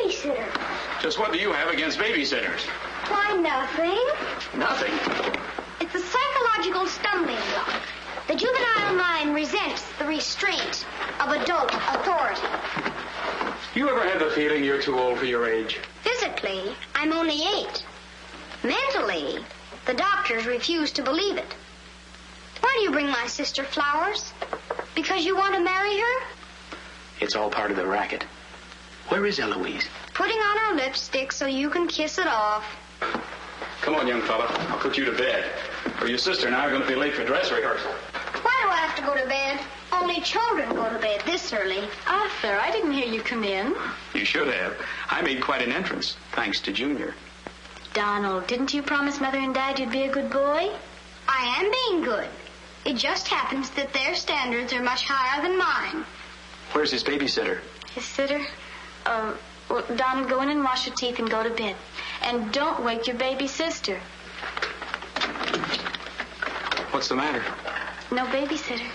babysitter. Just what do you have against babysitters? Why, nothing. Nothing. It's a psychological stumbling block. The juvenile mind resents the restraint of adult authority. You ever had the feeling you're too old for your age? Physically, I'm only 8. Mentally, the doctors refuse to believe it. Why do you bring my sister flowers? Because you want to marry her? It's all part of the racket. Where is Eloise? Putting on her lipstick so you can kiss it off. Come on, young fella. I'll put you to bed. Or your sister and I are going to be late for dress rehearsal. Why do I have to go to bed? Only children go to bed this early. Arthur, I didn't hear you come in. You should have. I made quite an entrance, thanks to Junior. Donald, didn't you promise Mother and Dad you'd be a good boy? I am being good. It just happens that their standards are much higher than mine. Where's his babysitter? His sitter? Well, Donald, go in and wash your teeth and go to bed. And don't wake your baby sister. What's the matter? No babysitter.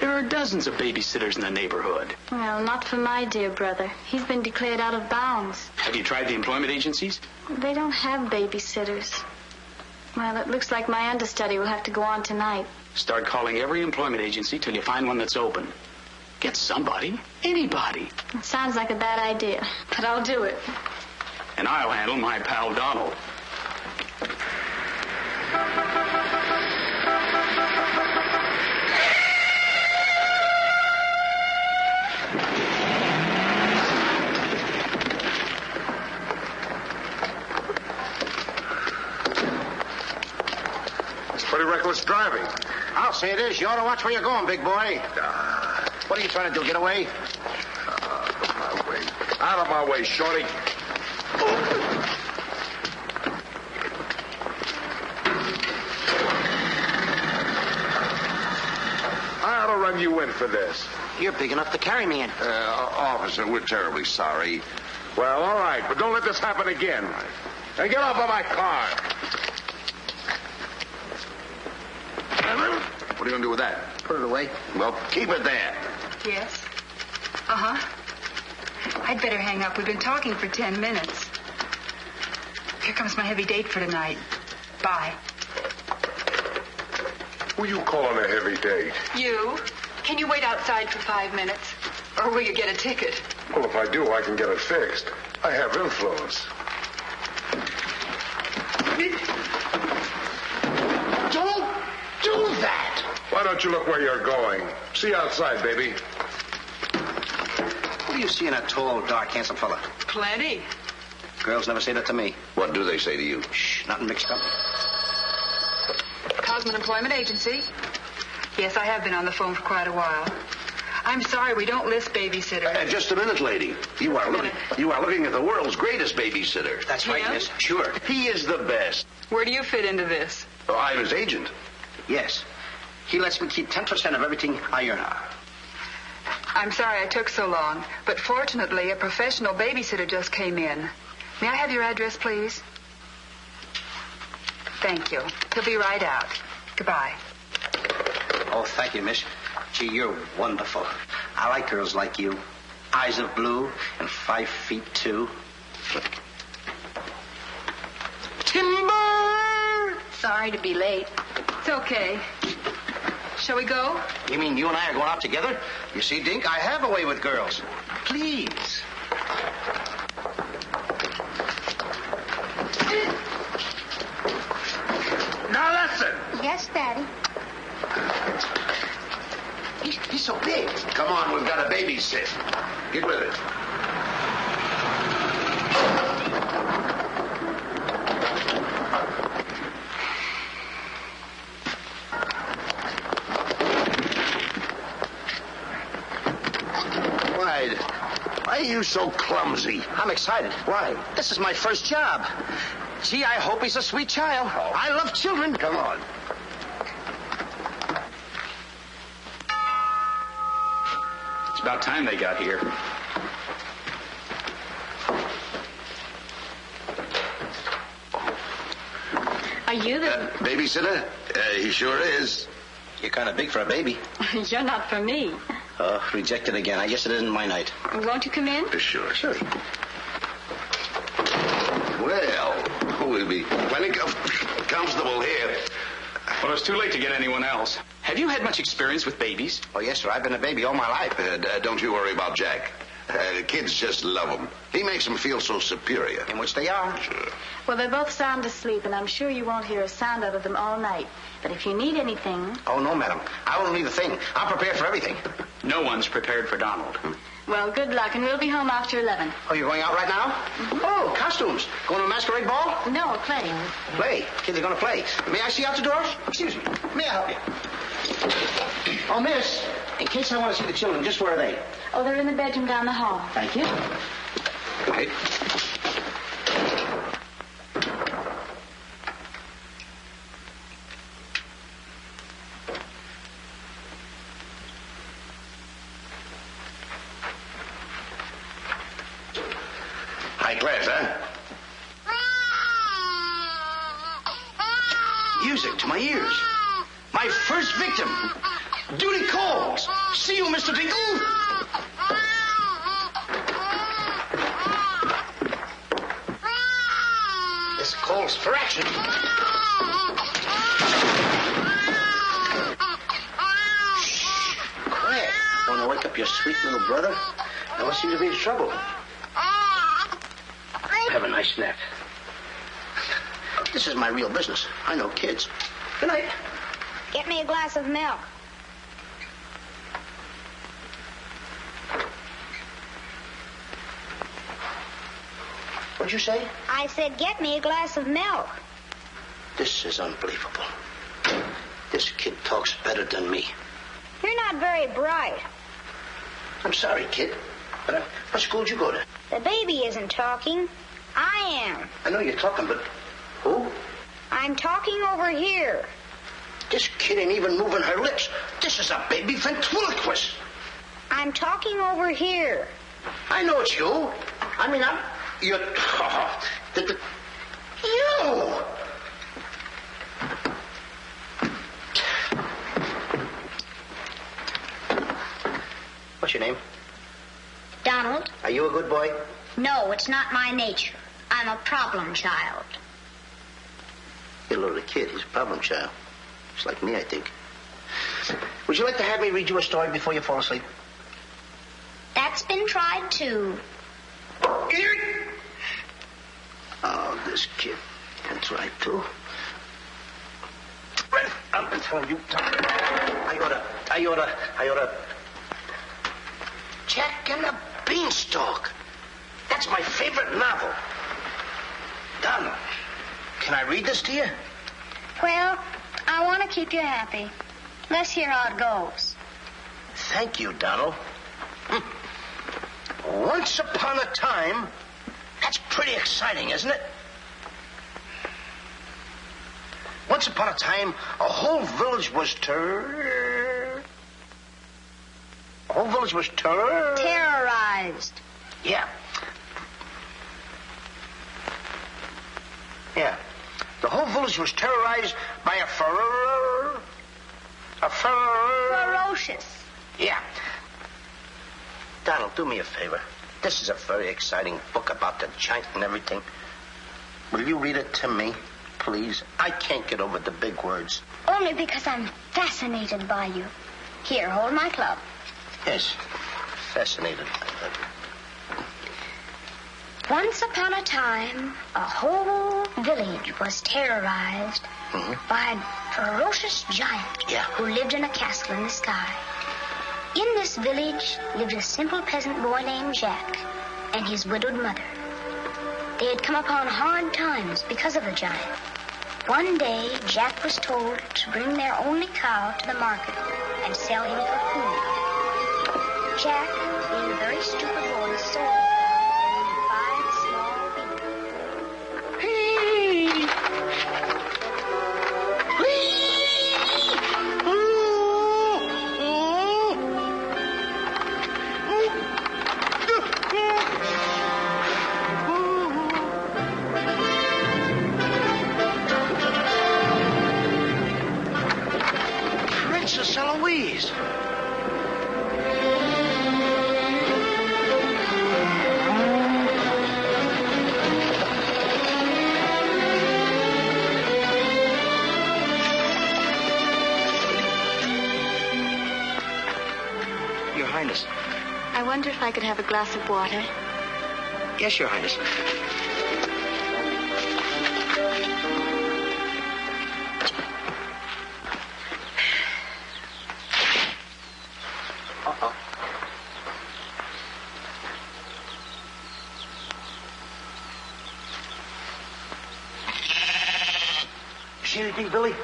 There are dozens of babysitters in the neighborhood. Well, not for my dear brother. He's been declared out of bounds. Have you tried the employment agencies? They don't have babysitters. Well, it looks like my understudy will have to go on tonight. Start calling every employment agency till you find one that's open. Get somebody. Anybody. It sounds like a bad idea, but I'll do it. And I'll handle my pal Donald. It's pretty reckless driving. I'll say it is. You ought to watch where you're going, big boy. What are you trying to do, get away? Out of my way. Out of my way, shorty. I ought to run you in for this. You're big enough to carry me in. Officer, we're terribly sorry. Well, all right, but don't let this happen again. And get off of my car. What are you going to do with that? Put it away. Well, keep it there. Yes? Uh-huh. I'd better hang up. We've been talking for 10 minutes. Here comes my heavy date for tonight. Bye. Who you calling a heavy date? You? Can you wait outside for 5 minutes? Or will you get a ticket? Well, if I do, I can get it fixed. I have influence. Don't do that. Why don't you look where you're going? See you outside, baby. What do you see in a tall, dark, handsome fella? Plenty. Girls never say that to me. What do they say to you? Shh, nothing mixed up. Cosman Employment Agency. Yes, I have been on the phone for quite a while. I'm sorry, we don't list babysitters. Just a minute, lady. You are looking at the world's greatest babysitter. That's right, Yeah? miss. Sure. He is the best. Where do you fit into this? Oh, I'm his agent. Yes. He lets me keep 10% of everything I earn. I'm sorry I took so long, but fortunately, a professional babysitter just came in. May I have your address, please? Thank you. He'll be right out. Goodbye. Oh, thank you, miss. Gee, you're wonderful. I like girls like you. Eyes of blue and 5'2". Timber! Sorry to be late. It's okay. Shall we go? You mean you and I are going out together? You see, Dink, I have a way with girls. Please. Now listen. Yes, Daddy. He's so big. Come on, we've got a babysit. Get with it. Why are you so clumsy? I'm excited. Why? This is my first job. Gee, I hope he's a sweet child. Oh. I love children. Come on. It's about time they got here. Are you the... Babysitter? He sure is. You're kind of big for a baby. You're not for me. Rejected again. I guess it isn't my night. Won't you come in? Sure. be plenty comfortable here. Well, it's too late to get anyone else. Have you had much experience with babies? Oh, yes, sir. I've been a baby all my life. Don't you worry about Jack. Kids just love him. He makes them feel so superior. In which they are. Sure. Well, they're both sound asleep, and I'm sure you won't hear a sound out of them all night. But if you need anything... Oh, no, madam. I won't need a thing. I'm prepared for everything. No one's prepared for Donald. Well, good luck, and we'll be home after 11. Oh, you're going out right now? Mm-hmm. Oh, costumes. Going to a masquerade ball? No, playing. Play? Kids are going to play. May I see out the door? Excuse me. May I help you? Oh, miss, in case I want to see the children, just where are they? Oh, they're in the bedroom down the hall. Thank you. Right. High class, huh? Music to my ears. My first victim. Duty calls. See you, Mr. Dingle. This calls for action. Shh. Quiet. Want to wake up your sweet little brother? No one seems to be in trouble. Have a nice nap. This is my real business. I know kids. Good night. Get me a glass of milk. What'd you say? I said, get me a glass of milk. This is unbelievable. This kid talks better than me. You're not very bright. I'm sorry, kid. But what school did you go to? The baby isn't talking. I am. I know you're talking, but who? I'm talking over here. This kid ain't even moving her lips. This is a baby ventriloquist. I'm talking over here. I know it's you. I mean, you're... You! What's your name? Donald? Are you a good boy? No, it's not my nature. I'm a problem child. You're a little kid. He's a problem child. It's like me, I think. Would you like to have me read you a story before you fall asleep? That's been tried, too. Oh, this kid. That's right, too. I'm telling you, I oughta... Jack and the Beanstalk. That's my favorite novel. Donald, can I read this to you? Well, I want to keep you happy. Let's hear how it goes. Thank you, Donald. Once upon a time... That's pretty exciting, isn't it? Once upon a time, a whole village was Terrorized. Yeah. Yeah. The whole village was terrorized by a Ferocious. Yeah. Donald, do me a favor. This is a very exciting book about the giant and everything. Will you read it to me, please? I can't get over the big words. Only because I'm fascinated by you. Here, hold my club. Yes, fascinated. Once upon a time, a whole village was terrorized by a ferocious giant who lived in a castle in the sky. In this village lived a simple peasant boy named Jack and his widowed mother. They had come upon hard times because of the giant. One day, Jack was told to bring their only cow to the market and sell him for food. Jack, being a very stupid boy, sold him. Princess Eloise. wonder if I could have a glass of water. Yes, Your Highness. Uh-oh. See anything, Billy?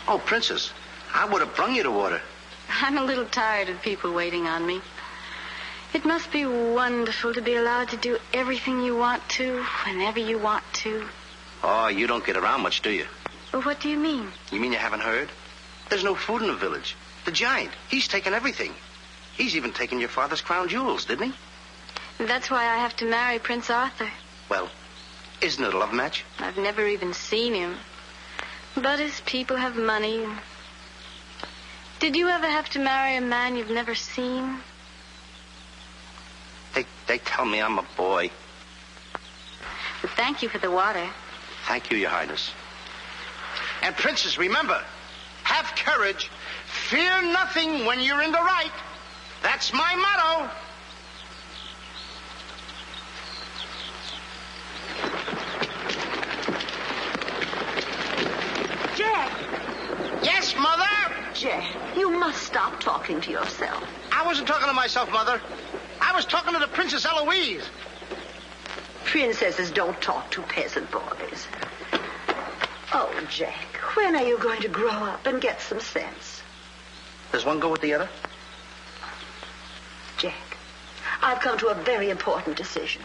Oh, Princess, I would have brung you the water. I'm a little tired of people waiting on me. It must be wonderful to be allowed to do everything you want to, whenever you want to. Oh, you don't get around much, do you? Well, what do you mean? You mean you haven't heard? There's no food in the village. The giant, he's taken everything. He's even taken your father's crown jewels, didn't he? That's why I have to marry Prince Arthur. Well, isn't it a love match? I've never even seen him. But his people have money. Did you ever have to marry a man you've never seen? They tell me I'm a boy. Well, thank you for the water. Thank you, Your Highness. And, Princess, remember, have courage. Fear nothing when you're in the right. That's my motto. Jack! Yes, Mother? Jack, you must stop talking to yourself. I wasn't talking to myself, Mother. I was talking to the Princess Eloise. Princesses don't talk to peasant boys. Oh, Jack, when are you going to grow up and get some sense? Does one go with the other? Jack, I've come to a very important decision.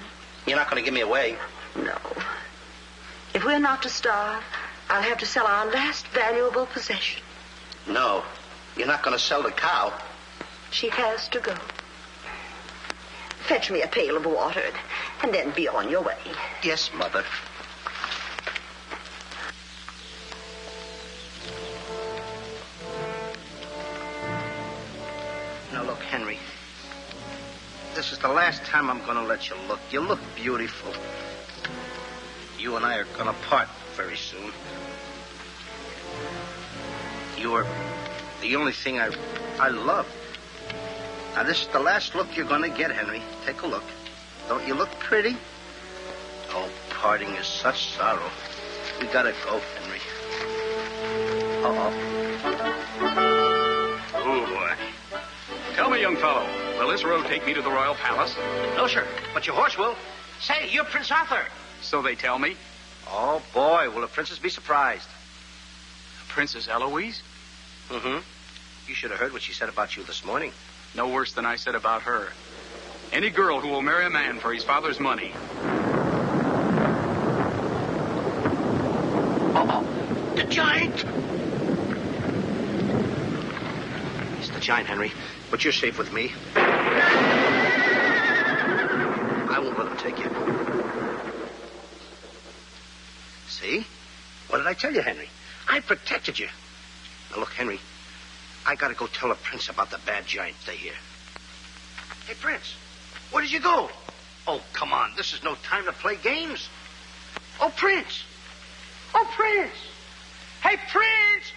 You're not going to give me away. No. If we're not to starve, I'll have to sell our last valuable possession. No, you're not going to sell the cow. She has to go. Fetch me a pail of water, and then be on your way. Yes, Mother. Now, look, Henry. This is the last time I'm going to let you look. You look beautiful. You and I are going to part very soon. You are the only thing I love. Now, this is the last look you're going to get, Henry. Take a look. Don't you look pretty? Oh, parting is such sorrow. We gotta go, Henry. Oh, boy. Tell me, young fellow, will this road take me to the royal palace? No, sir, but your horse will. Say, you're Prince Arthur. So they tell me. Oh, boy, will the princess be surprised. Princess Eloise? Mm-hmm. You should have heard what she said about you this morning. No worse than I said about her. Any girl who will marry a man for his father's money. Uh-oh. The giant! It's the giant, Henry. But you're safe with me. I won't let him take you. See? What did I tell you, Henry? I protected you. Now, look, Henry. I gotta go tell the prince about the bad giant they hear. Hey, Prince, where did you go? Oh, come on. This is no time to play games. Oh, Prince. Oh, Prince. Hey, Prince.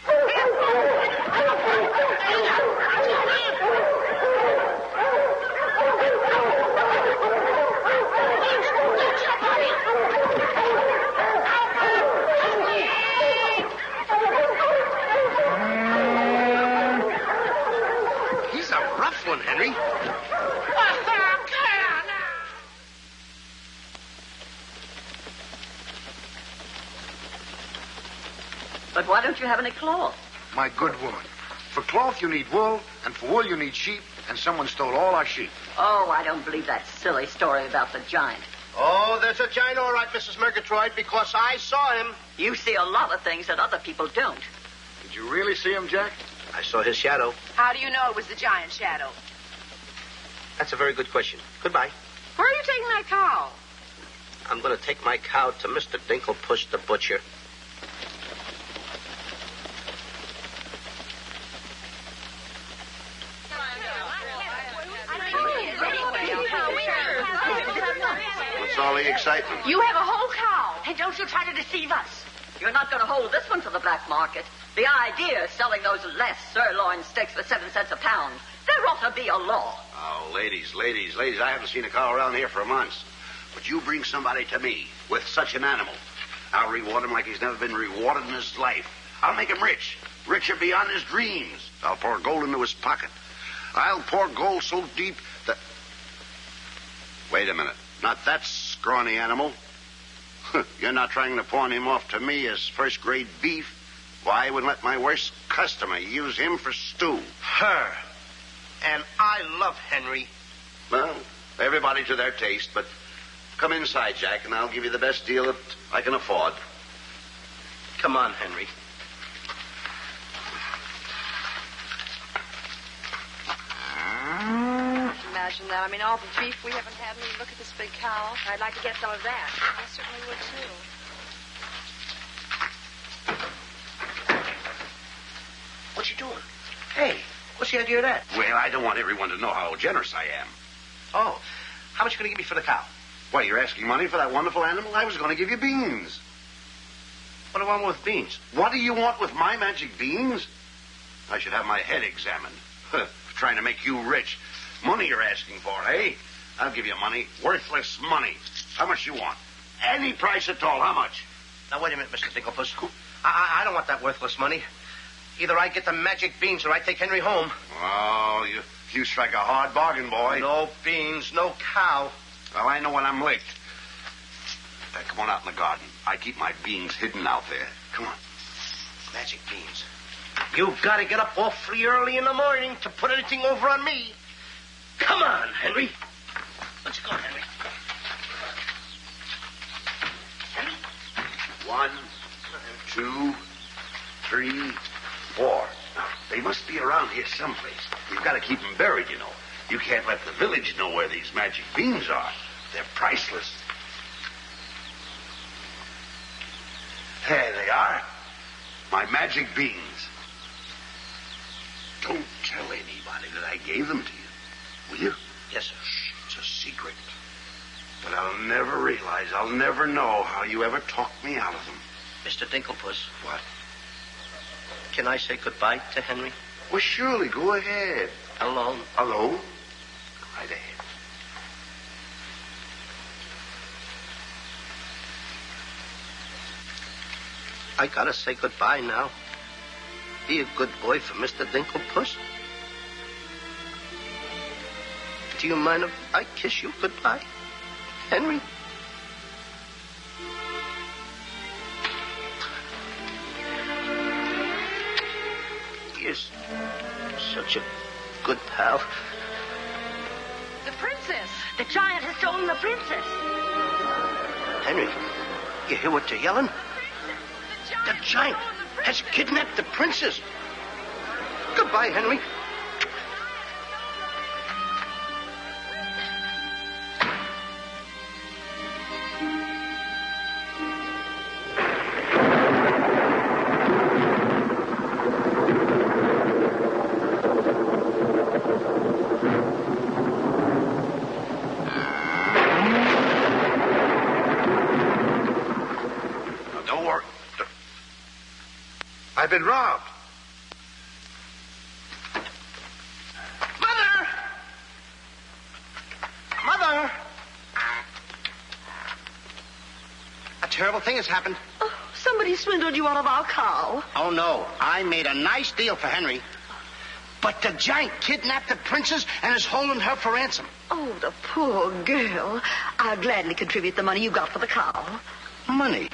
He's a rough one, Henry. But why don't you have any cloth? My good woman, for cloth you need wool, and for wool you need sheep, and someone stole all our sheep. Oh, I don't believe that silly story about the giant. Oh, there's a giant, all right, Mrs. Murgatroyd, because I saw him. You see a lot of things that other people don't. Did you really see him, Jack? I saw his shadow. How do you know it was the giant shadow? That's a very good question. Goodbye. Where are you taking that cow? I'm going to take my cow to Mr. Dinklepush the butcher. What's all the excitement? You have a whole cow, and don't you try to deceive us. You're not going to hold this one for the black market. The idea is selling those less sirloin steaks for 7 cents a pound. There ought to be a law. Oh, ladies, I haven't seen a cow around here for months. But you bring somebody to me with such an animal, I'll reward him like he's never been rewarded in his life. I'll make him rich, richer beyond his dreams. I'll pour gold into his pocket. I'll pour gold so deep that... Wait a minute. Not that scrawny animal. You're not trying to pawn him off to me as first-grade beef. Why, I would let my worst customer use him for stew. Her. And I love Henry. Well, everybody to their taste, but come inside, Jack, and I'll give you the best deal that I can afford. Come on, Henry. Imagine that. I mean, all the beef we haven't had. I mean, look at this big cow. I'd like to get some of that. I certainly would, too. What you doing? Hey, what's the idea of that? Well, I don't want everyone to know how generous I am. Oh, how much are you going to give me for the cow? Why, you're asking money for that wonderful animal? I was going to give you beans. What do I want with beans? What do you want with my magic beans? I should have my head examined. Trying to make you rich. Money you're asking for, eh? I'll give you money. Worthless money. How much you want? Any price at all. How much? Now, wait a minute, Mr. Dinklepuss. I don't want that worthless money. Either I get the magic beans or I take Henry home. Oh, you strike a hard bargain, boy. No beans, no cow. Well, I know when I'm licked. Come on out in the garden. I keep my beans hidden out there. Come on. Magic beans. You've got to get up awfully early in the morning to put anything over on me. Come on, Henry. Let's go, Henry. Henry? 1, 2, 3, 4. Now, they must be around here someplace. We've got to keep them buried, you know. You can't let the village know where these magic beans are. They're priceless. There they are. My magic beans. Don't tell anybody that I gave them to you. Will you? Yes, sir. Shh, it's a secret. But I'll never realize, I'll never know how you ever talked me out of them. Mr. Dinklepuss. What? Can I say goodbye to Henry? Well, surely, go ahead. Alone? Alone? Go right ahead. I gotta say goodbye now. Be a good boy for Mr. Dinklepuss. Do you mind if I kiss you goodbye, Henry? You're such a good pal. The princess. The giant has stolen the princess. Henry, you hear what they're yelling? The giant has kidnapped the princess. Goodbye, Henry. I've been robbed. Mother! Mother! A terrible thing has happened. Oh, somebody swindled you out of our cow. Oh, no. I made a nice deal for Henry. But the giant kidnapped the princess and is holding her for ransom. Oh, the poor girl. I'll gladly contribute the money you got for the cow. Money?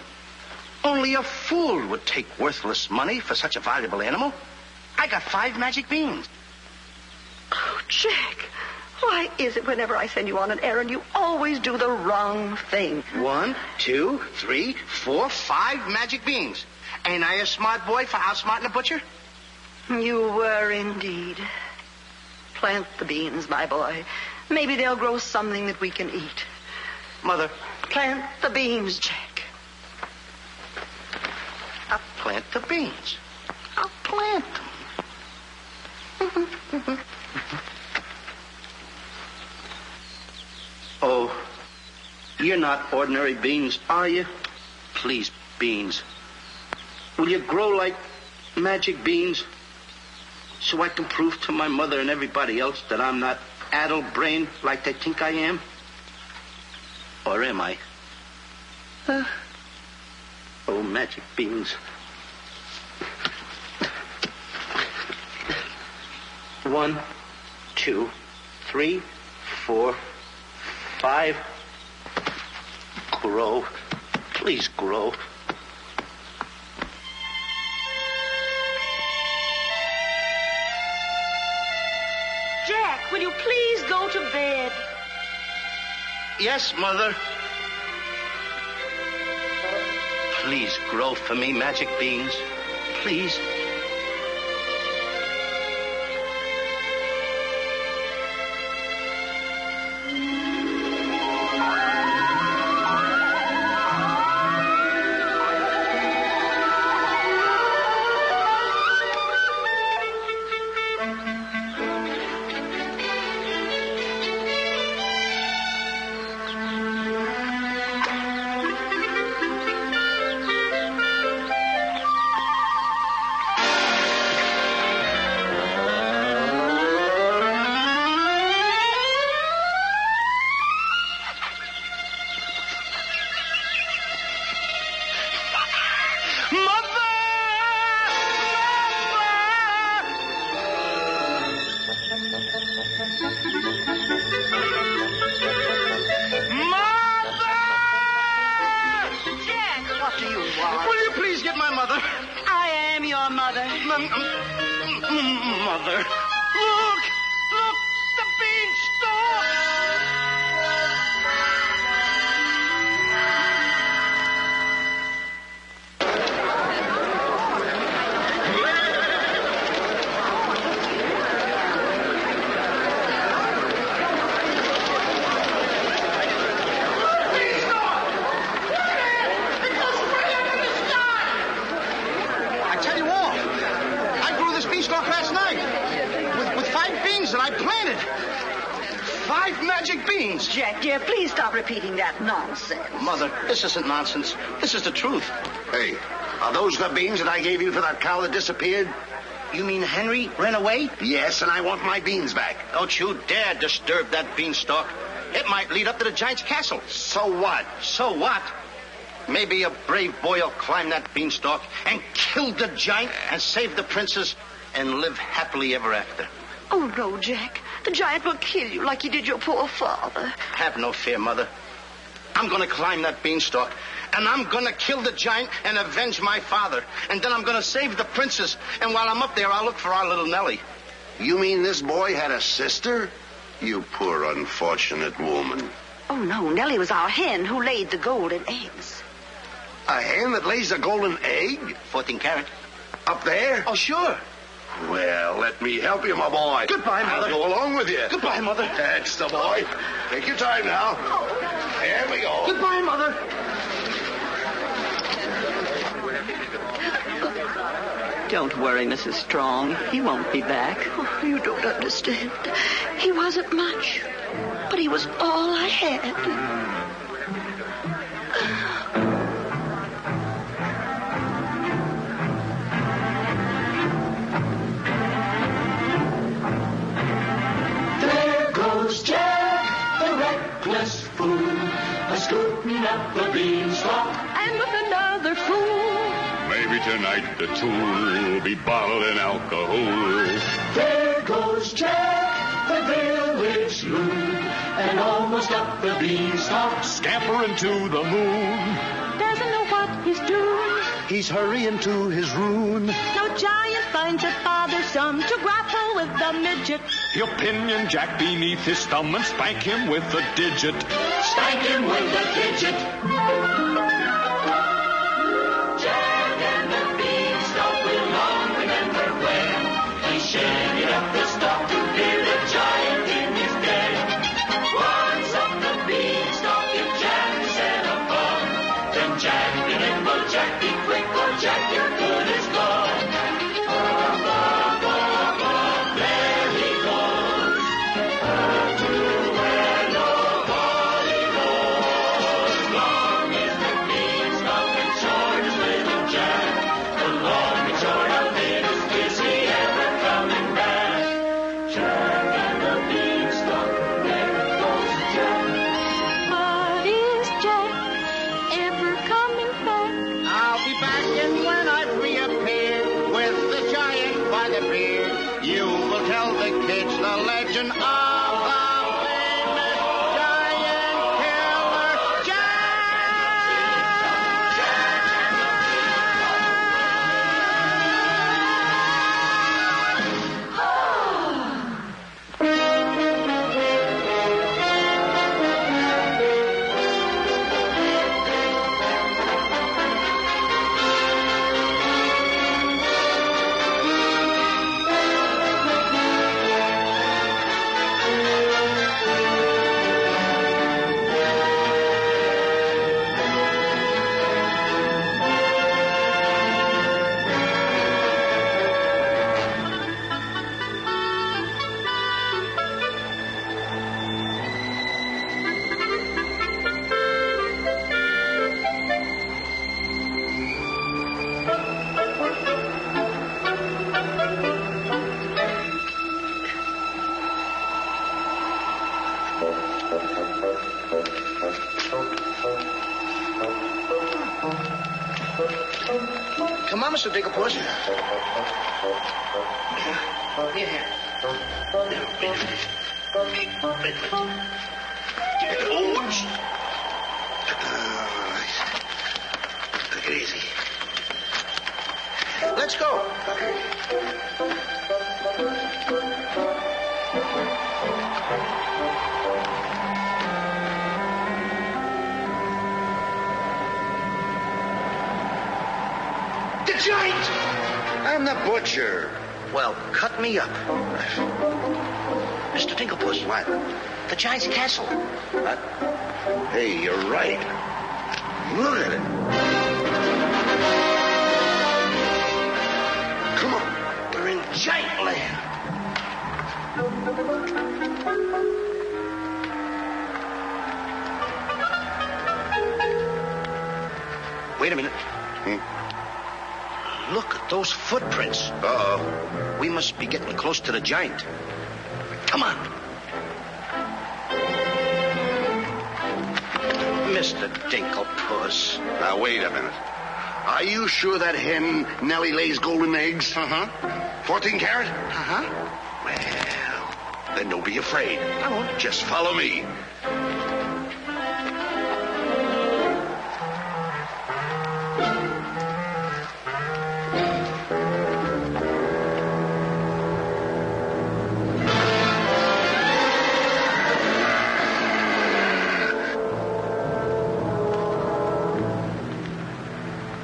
Only a fool would take worthless money for such a valuable animal. I got 5 magic beans. Oh, Jack, why is it whenever I send you on an errand, you always do the wrong thing? 1, 2, 3, 4, 5 magic beans. Ain't I a smart boy for outsmarting a butcher? You were indeed. Plant the beans, my boy. Maybe they'll grow something that we can eat. Mother. Plant the beans, Jack. I'll plant the beans. I'll plant them. Oh, You're not ordinary beans, are you? Please, beans. Will you grow like magic beans so I can prove to my mother and everybody else that I'm not addle-brained like they think I am? Or am I? Oh, magic beans. 1, 2, 3, 4, 5. Grow. Please grow. Jack, will you please go to bed? Yes, Mother. Please grow for me, magic beans. Please. Mother. Look! Look! The beanstalk! Last night with 5 beans that I planted. 5 magic beans. Jack, dear, please stop repeating that nonsense. Mother, this isn't nonsense. This is the truth. Hey, are those the beans that I gave you for that cow that disappeared? You mean Henry ran away? Yes, and I want my beans back. Don't you dare disturb that beanstalk. It might lead up to the giant's castle. So what? So what? Maybe a brave boy will climb that beanstalk and kill the giant and save the princess and live happily ever after. Oh, no, Jack. The giant will kill you like he did your poor father. Have no fear, Mother. I'm going to climb that beanstalk, and I'm going to kill the giant and avenge my father. And then I'm going to save the princess. And while I'm up there, I'll look for our little Nellie. You mean this boy had a sister? You poor unfortunate woman. Oh, no. Nellie was our hen who laid the golden eggs. A hen that lays a golden egg? 14 carat. Up there? Oh, sure. Well, let me help you, my boy. Goodbye, Mother. I'll go along with you. Goodbye, Mother. That's the boy. Take your time now. There we go. Goodbye, Mother. Don't worry, Mrs. Strong. He won't be back. Oh, you don't understand. He wasn't much, but he was all I had. Jack, the reckless fool, a-scooting up the beanstalk, and with another fool. Maybe tonight the tool will be bottling alcohol. There goes Jack, the village loon, and almost up the beanstalk, scampering to the moon. Doesn't know what he's doing. He's hurrying to his ruin. No giant finds it bothersome to grapple with the midget. He'll pinion Jack beneath his thumb and spank him with a digit. Spank him with a digit. Jack and the beanstalk will long remember when he shinnied up the stalk to hear the giant in his den. Once up the beanstalk, if Jack set a fun, then Jack be nimble, Jack be quick, or Jack your good is gone. There he goes, to where nobody knows. appear, you will tell the kids the legend of the famous giant killer Come on, Mr. Digglepuss. Here. Oops. Take it easy. Let's go. The giant! I'm the butcher. Well, cut me up. Mr. Digglepuss. What? The giant's castle. What? Hey, you're right. Look at it. Come on. We're in giant land. Wait a minute. Look at those footprints. Uh-oh. We must be getting close to the giant. Come on. Mr. Dinklepuss. Now, wait a minute. Are you sure that hen Nellie lays golden eggs? Uh-huh. 14 carat? Uh-huh. Well, then don't be afraid. I won't. Just follow me.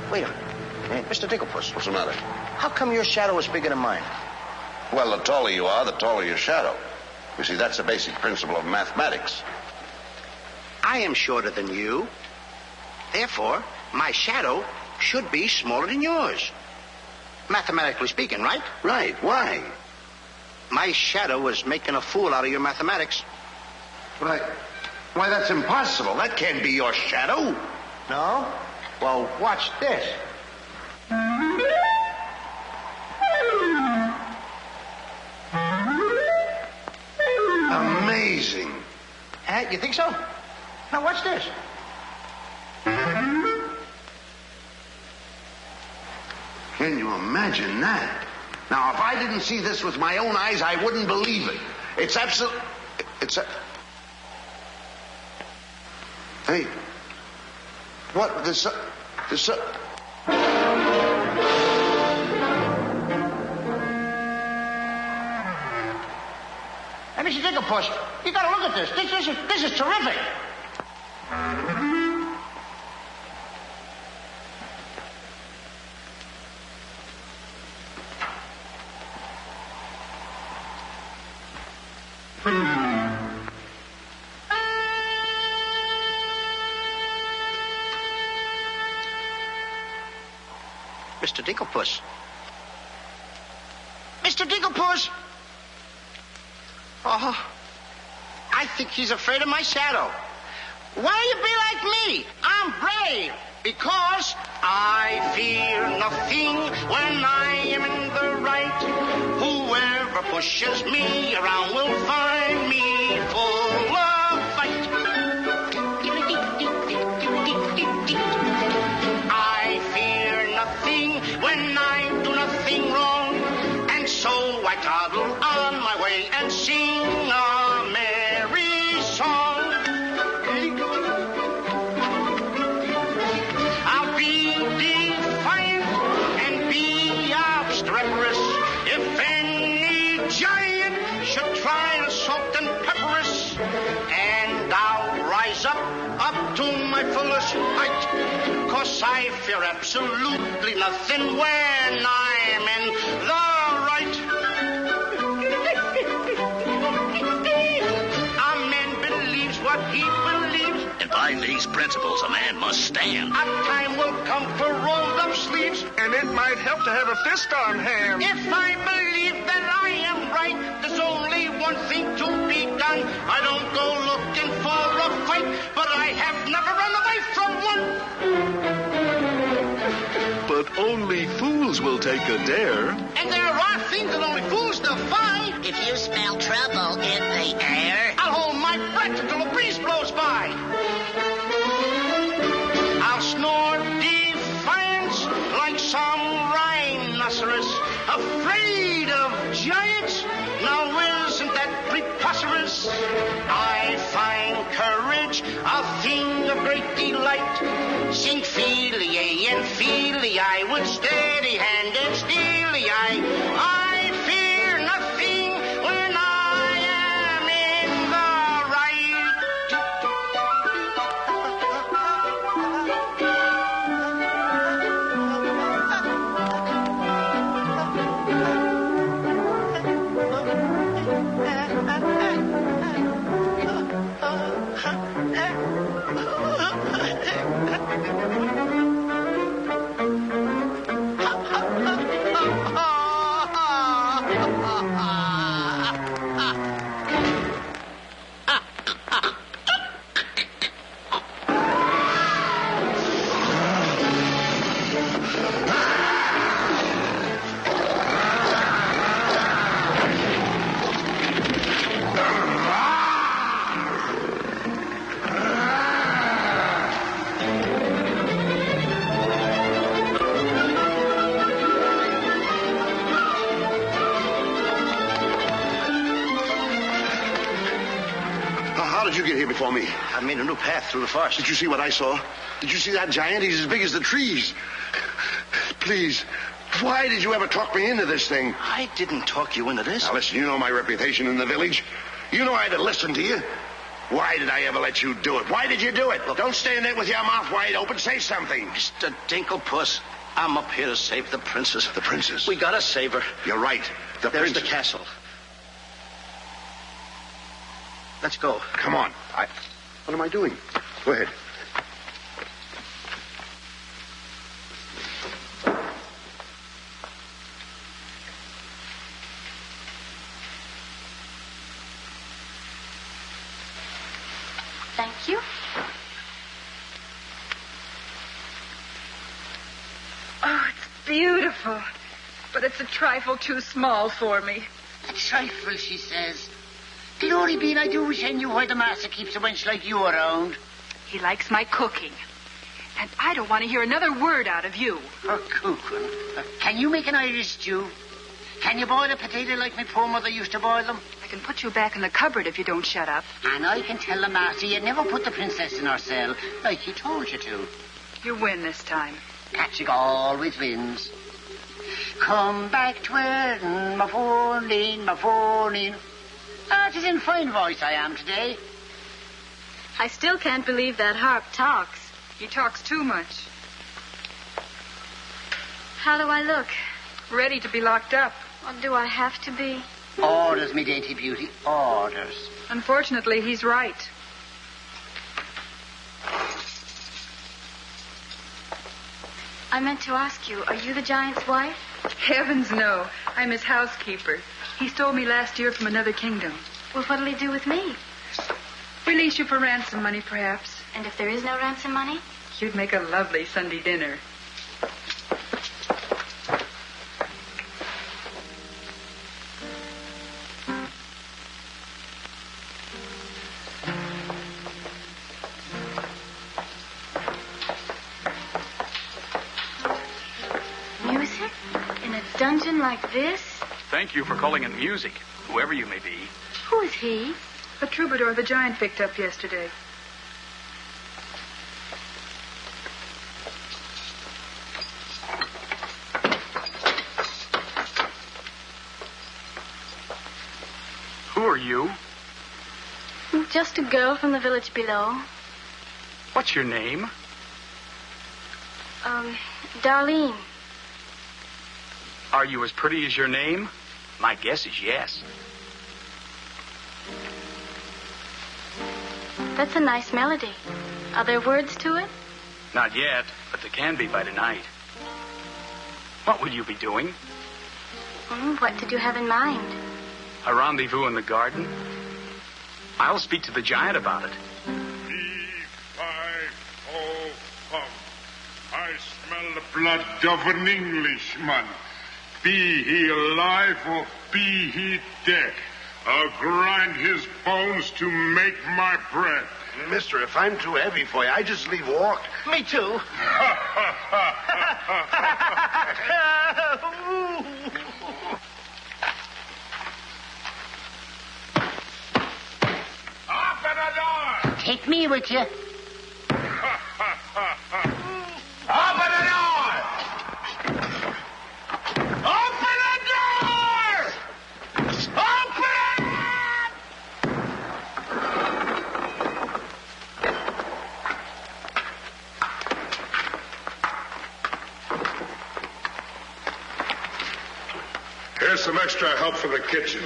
Wait a minute. Mr. Dinklepuss. What's the matter? How come your shadow is bigger than mine? Well, the taller you are, the taller your shadow. You see, that's the basic principle of mathematics. I am shorter than you. Therefore, my shadow should be smaller than yours. Mathematically speaking, right? Right. Why? My shadow is making a fool out of your mathematics. Why, that's impossible. That can't be your shadow. No? Well, watch this. Amazing. You think so? Now, watch this. Can you imagine that? Now, if I didn't see this with my own eyes, I wouldn't believe it. It's absolute. Hey. What? This. Hey, Mr. Digglepuss, you gotta look at this. This is terrific. Mr. Digglepuss. Mr. Digglepuss! Oh, I think he's afraid of my shadow. Why do you be like me? I'm brave because I fear nothing when I am in the right. Whoever pushes me around will find me full of fight. I fear nothing when I do nothing wrong, and so toddle on my way and sing a merry song. I'll be defiant and be obstreperous if any giant should try to salt and pepper us. And I'll rise up to my fullest height, 'cause I fear absolutely nothing when I'm in the right. A man believes what he believes, And by these principles, a man must stand. a time will come for rolled up sleeves, And it might help to have a fist on hand. if I believe that I am right. There's only one thing to be done. I don't go looking for a fight, but I have never run away from one. But only fools will take a dare. And there are things that only fools defy. If you smell trouble in the air, I'll hold my breath until a breeze blows by. I'll snore defiance like some rhinoceros, afraid of giants. Now isn't that preposterous? I find courage a thing of great delight. Sing Feely and Feely, I with steady hand and steely eye. I fear nothing when I am in the right. How did you get here before me? I made a new path through the forest. Did you see what I saw? Did you see that giant? He's as big as the trees. Please, why did you ever talk me into this thing? I didn't talk you into this. Now listen, you know my reputation in the village. You know I had to listen to you. Why did I ever let you do it? Why did you do it? Look, don't stand there with your mouth wide open. Say something. Mr. Dinklepuss, I'm up here to save the princess. The princess? We gotta save her. You're right. There's princess. the castle. Let's go. Come on. What am I doing? Go ahead. Thank you. Oh, it's beautiful. But it's a trifle too small for me. A trifle, she says. Glory be, and I do wish I knew why the master keeps a wench like you around. He likes my cooking. And I don't want to hear another word out of you. For cooking. Can you make an Irish stew? Can you boil a potato like my poor mother used to boil them? I can put you back in the cupboard if you don't shut up. And I can tell the master you never put the princess in her cell like he told you to. You win this time. Patrick always wins. Come back twirling my phone. Ah, it is in fine voice I am today. I still can't believe that harp talks. He talks too much. How do I look? Ready to be locked up. Or do I have to be? Orders, me dainty beauty, orders. Unfortunately, he's right. I meant to ask you, are you the giant's wife? Heavens, no. I'm his housekeeper. He stole me last year from another kingdom. Well, what'll he do with me? Release you for ransom money, perhaps. And if there is no ransom money? You'd make a lovely Sunday dinner. Music? In a dungeon like this? thank you for calling it music, whoever you may be. Who is he? A troubadour the giant picked up yesterday. Who are you? Just a girl from the village below. What's your name? Darlene. Are you as pretty as your name? My guess is yes. That's a nice melody. Are there words to it? Not yet, but there can be by tonight. What will you be doing? What did you have in mind? A rendezvous in the garden? I'll speak to the giant about it. I smell the blood of an Englishman. Be he alive or be he dead, I'll grind his bones to make my bread. Mister, if I'm too heavy for you, I just leave walk. Me too. Open the door! Take me with you. Open the door! Open the door! Open it! Here's some extra help for the kitchen.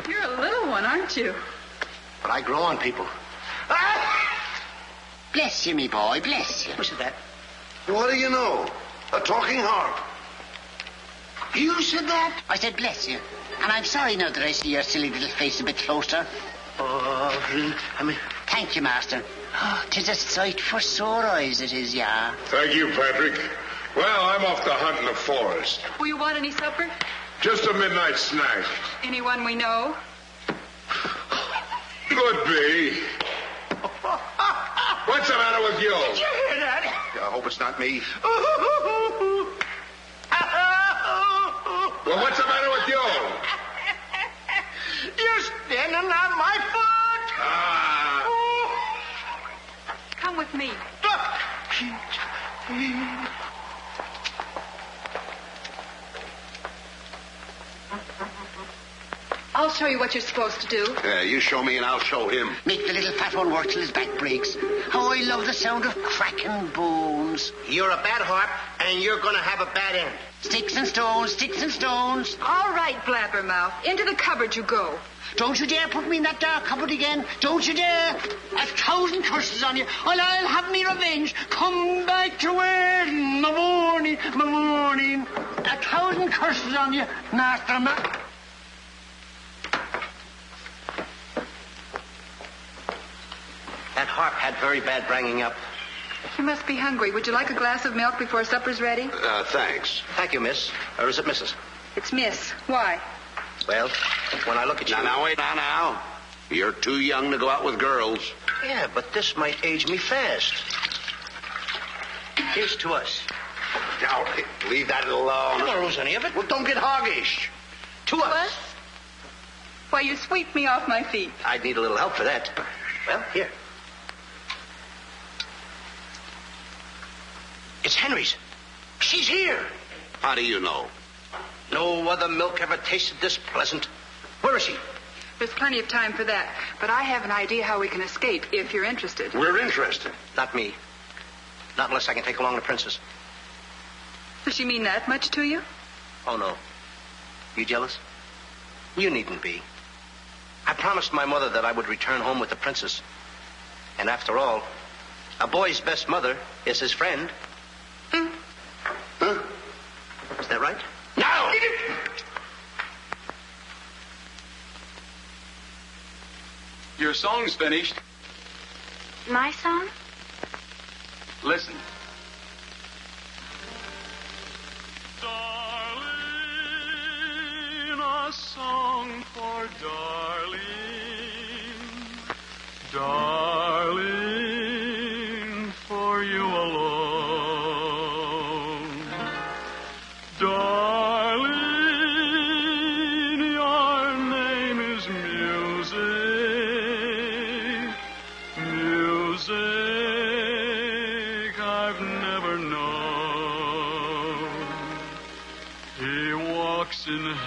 You're a little one, aren't you? But I grow on people. Bless you, me boy, bless you. Who said that? What do you know? A talking harp. You said that? I said bless you. And I'm sorry now that I see your silly little face a bit closer. Thank you, master. Oh, 'tis a sight for sore eyes, it is, yeah. Thank you, Patrick. Well, I'm off to hunt in the forest. Will you want any supper? Just a midnight snack. Anyone we know? Could be. What's the matter with you? Did you hear that? I hope it's not me. Well, what's the matter with you? You're standing on my foot. Come with me. I'll show you what you're supposed to do. Yeah, you show me and I'll show him. Make the little fat one work till his back breaks. How I love the sound of cracking bones. You're a bad harp, and you're going to have a bad end. Sticks and stones, sticks and stones. All right, Blabbermouth. Into the cupboard you go. Don't you dare put me in that dark cupboard again. Don't you dare. 1,000 curses on you. I'll have me revenge. Come back to where in the morning, my morning. 1,000 curses on you, Master Man. That harp had very bad bringing up. You must be hungry. Would you like a glass of milk before supper's ready? Thanks. Thank you, miss. Or is it Mrs.? It's Miss. Why? Well, when I look at you... Now, wait now. You're too young to go out with girls. Yeah, but this might age me fast. Here's to us. Now, leave that alone. I don't lose any of it. Well, don't get hoggish. To us. Why, you sweep me off my feet. I'd need a little help for that. Well, here. It's Henry's. She's here. How do you know? No other milk ever tasted this pleasant. Where is she? There's plenty of time for that. But I have an idea how we can escape, if you're interested. We're interested. Not me. Not unless I can take along the princess. Does she mean that much to you? Oh, no. You jealous? You needn't be. I promised my mother that I would return home with the princess. And after all, a boy's best mother is his friend. Huh? Is that right? No! Your song's finished. My song? Listen. Darling, a song for darling. Darling, for you alone. Darling,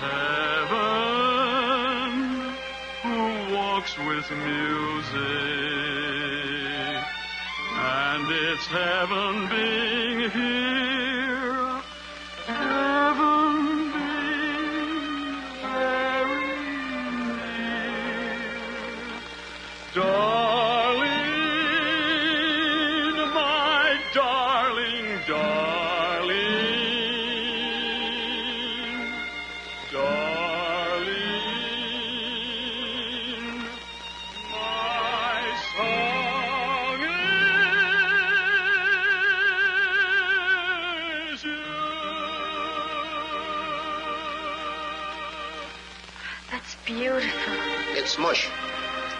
heaven who walks with music. And it's heaven being here, heaven being very near. Darling, my darling, darling, darling, my song is you. That's beautiful. It's mush.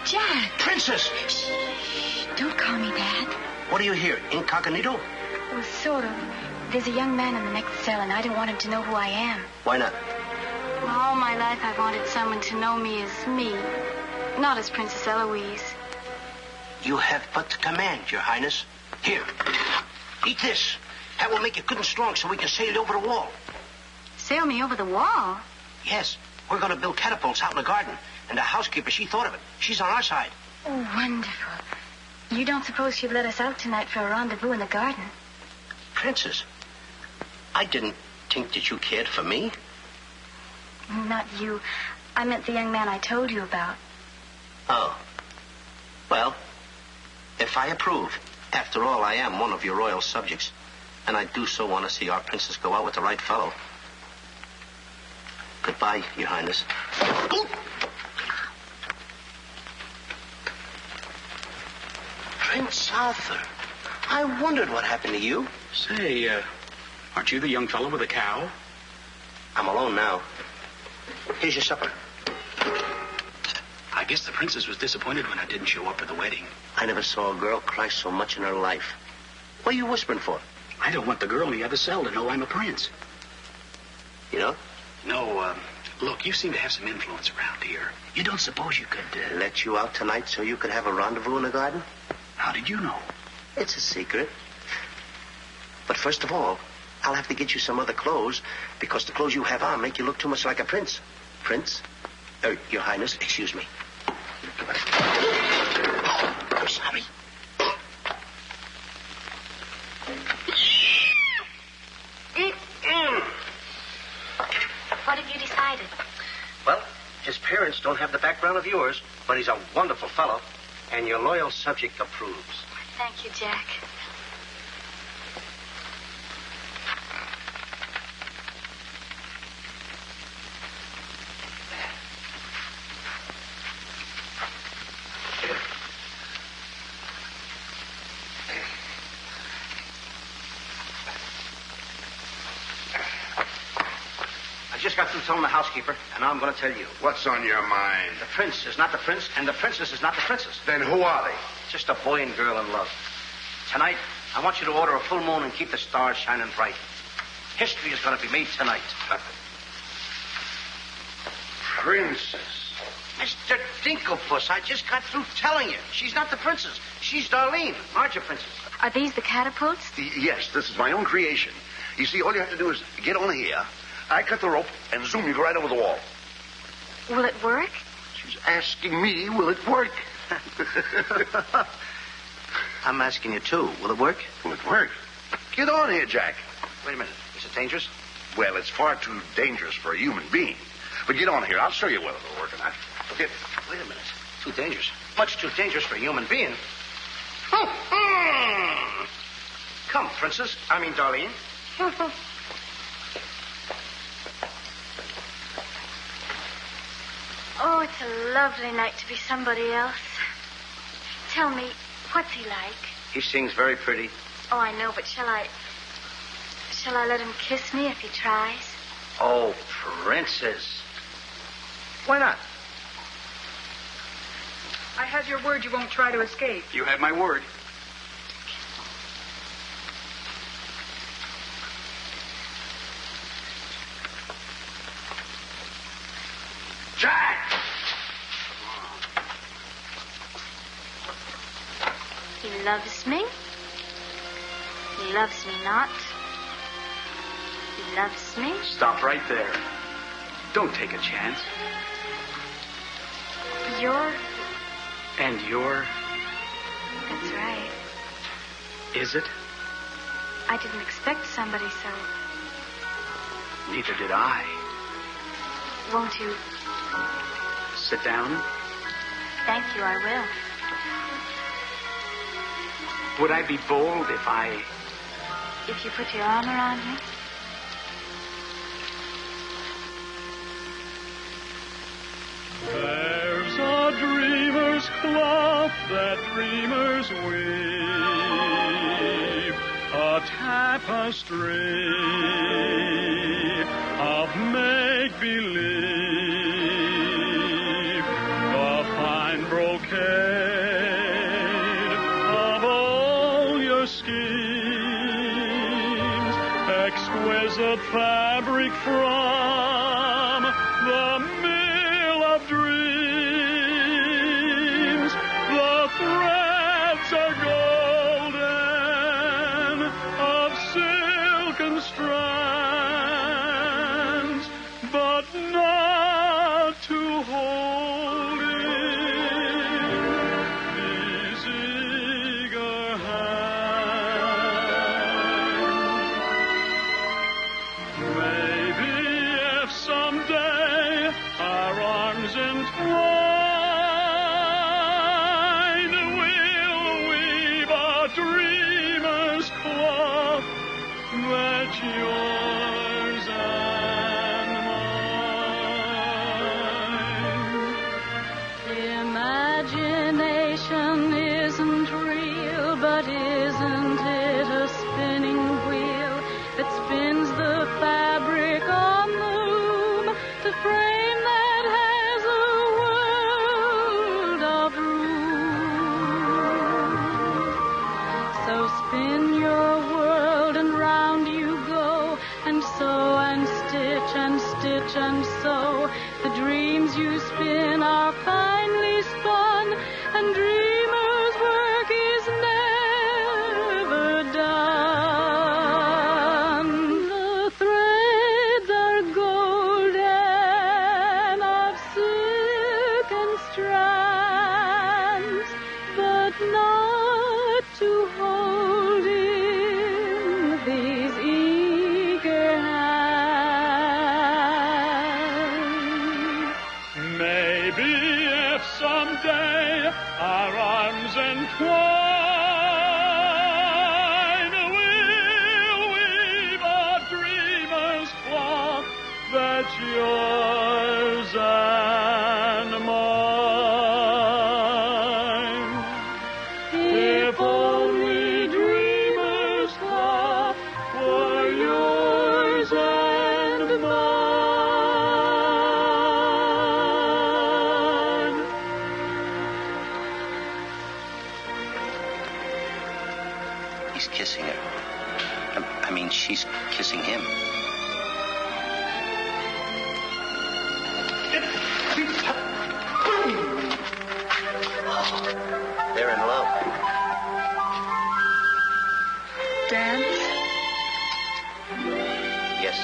Jack. Princess! Don't call me that. What are you here, incognito? Well, sort of. There's a young man in the next cell, and I don't want him to know who I am. Why not? Well, all my life I've wanted someone to know me as me, not as Princess Eloise. You have but to command, Your Highness. Here, eat this. That will make you good and strong so we can sail you over the wall. Sail me over the wall? Yes, we're going to build catapults out in the garden. And the housekeeper, she thought of it. She's on our side. Oh, wonderful. You don't suppose she'd let us out tonight for a rendezvous in the garden? Princess, I didn't think that you cared for me. Not you. I meant the young man I told you about. Oh. Well, if I approve, after all, I am one of your royal subjects. And I do so want to see our princess go out with the right fellow. Goodbye, Your Highness. Prince Arthur, I wondered what happened to you. Say, aren't you the young fellow with the cow? I'm alone now. Here's your supper. I guess the princess was disappointed when I didn't show up at the wedding. I never saw a girl cry so much in her life. What are you whispering for? I don't want the girl in the other cell to know I'm a prince. You know? No, look, you seem to have some influence around here. You don't suppose you could... Let you out tonight so you could have a rendezvous in the garden? How did you know? It's a secret. But first of all, I'll have to get you some other clothes, because the clothes you have on make you look too much like a prince. Prince? Your Highness, excuse me. Oh, I'm sorry. What have you decided? Well, his parents don't have the background of yours, but he's a wonderful fellow, and your loyal subject approves. Thank you, Jack. I just got through telling the housekeeper, and now I'm going to tell you. What's on your mind? The prince is not the prince, and the princess is not the princess. Then who are they? Just a boy and girl in love. Tonight, I want you to order a full moon and keep the stars shining bright. History is going to be made tonight. Princess. Mr. Dinklepuss, I just got through telling you. She's not the princess. She's Darlene. Aren't you, princess? Are these the catapults? Yes, this is my own creation. You see, all you have to do is get on here. I cut the rope, and zoom, you go right over the wall. Will it work? She's asking me, will it work? I'm asking you, too. Will it work? Will it work? Get on here, Jack. Wait a minute. Is it dangerous? Well, it's far too dangerous for a human being. But get on here. I'll show you whether it'll work or not. Okay. Wait a minute. Too dangerous. Much too dangerous for a human being. Come, princess. I mean, Darlene. Oh, it's a lovely night to be somebody else. Tell me, what's he like? He sings very pretty. Oh, I know, but shall I let him kiss me if he tries? Oh, princess. Why not? I have your word you won't try to escape. You have my word. Jack! He loves me. He loves me not. He loves me. Stop right there. Don't take a chance. You're... And you're... That's right. Is it? I didn't expect somebody so... Neither did I. Won't you? Sit down. Thank you, I will. Would I be bold if I... If you put your arm around me? There's a dreamer's cloth that dreamers weave, a tapestry of make-believe, a fine brocade of all your schemes, exquisite fabric from the mill of dreams. The threads are golden, of silken strands, but not to hold in these eager hands. Maybe if someday our arms entwine, we'll weave a dreamer's cloth that's yours and mine. Imagination isn't real, but isn't it a spinning wheel that spins the fabric on the loom to frame that has a world of room? So spin your world and round you go, and sew and stitch and stitch and sew. The dreams you spin are finely spun, and dreamers' work is never done. The threads are golden, of silken strands, but not to hold in these eager hands. Maybe if someday our arms entwine, we'll weave a dreamer's cloth that's yours and mine. If only dreamer's cloth were yours and mine. He's kissing her. I mean, she's kissing him. They're in love. Dance? Yes.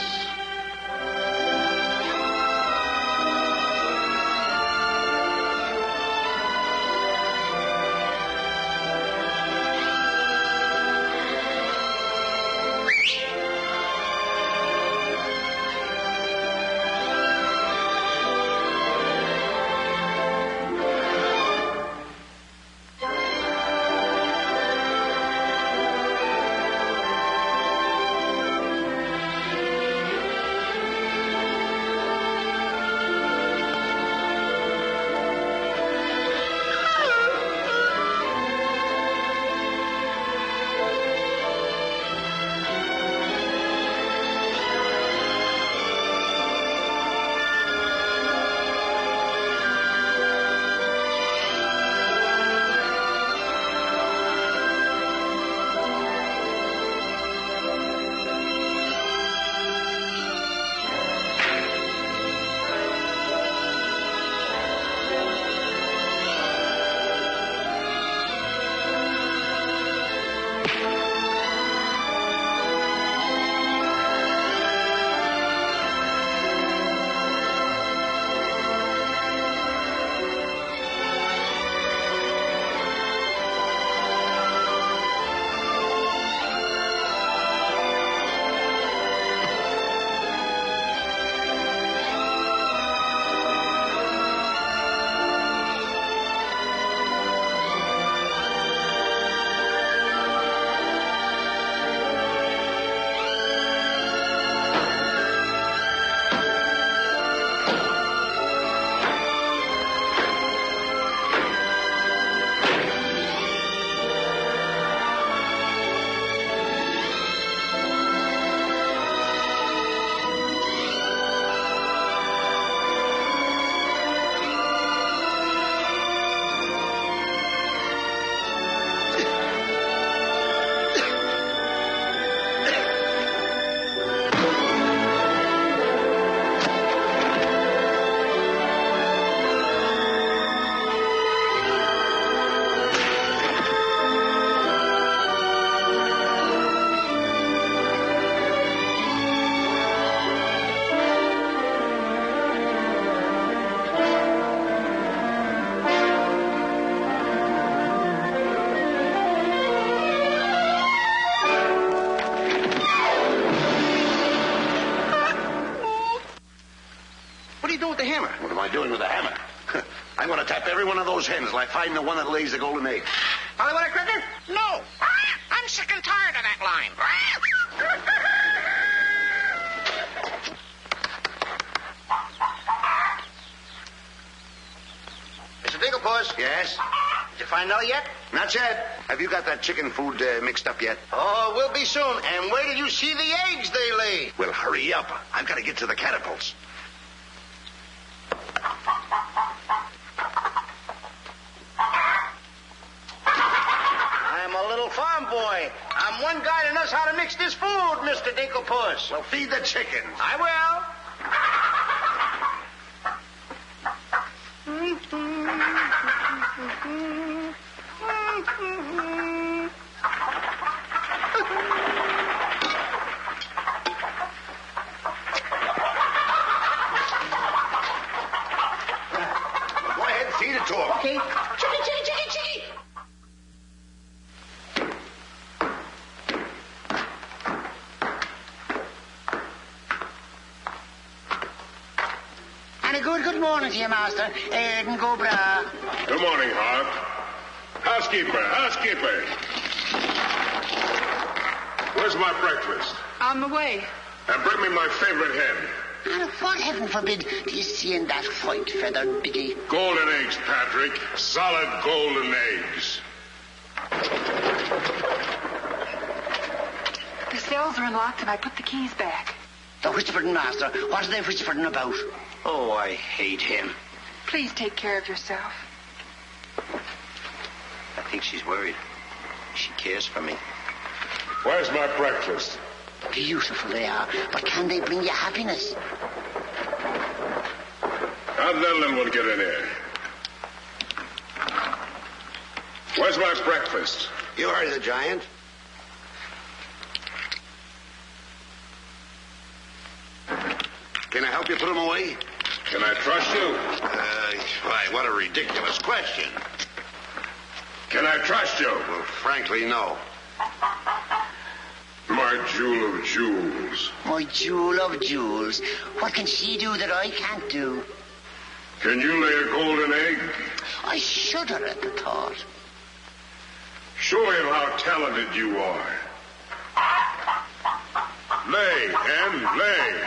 What are you doing with the hammer? What am I doing with the hammer? I'm going to tap every one of those hens till I find the one that lays the golden egg. Hollywood Critter? No. I'm sick and tired of that line. Mr. Dinklepuss? Yes? Did you find out yet? Not yet. Have you got that chicken food mixed up yet? Oh, we'll be soon. And where did you see the eggs they lay? Well, hurry up. I've got to get to the catapults. I'm a little farm boy. I'm one guy that knows how to mix this food, Mr. Dinklepuss. Well, feed the chickens. I will. Go ahead, feed it to them. Okay. Chicky, chicky, chicky, chicky. And a good morning to you, Master. And go bra. Good morning, Hart. Housekeeper. Where's my breakfast? On the way. And bring me my favorite hen. And what, heaven forbid, do you see in that white-feathered biggie? Golden eggs, Patrick. Solid golden eggs. The cells are unlocked and I put the keys back. The whispering, Master. What are they whispering about? Oh, I hate him. Please take care of yourself. I think she's worried. She cares for me. Where's my breakfast? Beautiful they are, but can they bring you happiness? How'd that little one get in here? Where's my breakfast? You heard the giant. Can I help you put them away? Can I trust you? Why, what a ridiculous question. Can I trust you? Well, frankly, no. My jewel of jewels. My jewel of jewels. What can she do that I can't do? Can you lay a golden egg? I shudder at the thought. Show him how talented you are. Lay, hen, lay.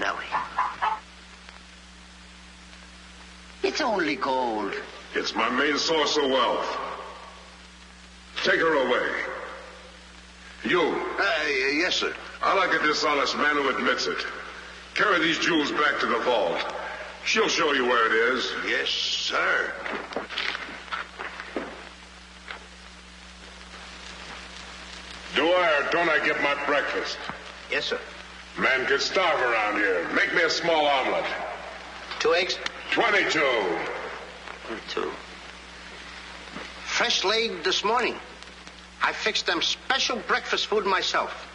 Nellie. It's only gold. It's my main source of wealth. Take her away. You. Yes, sir. I like a dishonest man who admits it. Carry these jewels back to the vault. She'll show you where it is. Yes, sir. Do I or don't I get my breakfast? Yes, sir. Man could starve around here. Make me a small omelet. 2 eggs? 22. 22. Fresh laid this morning. I fixed them special breakfast food myself.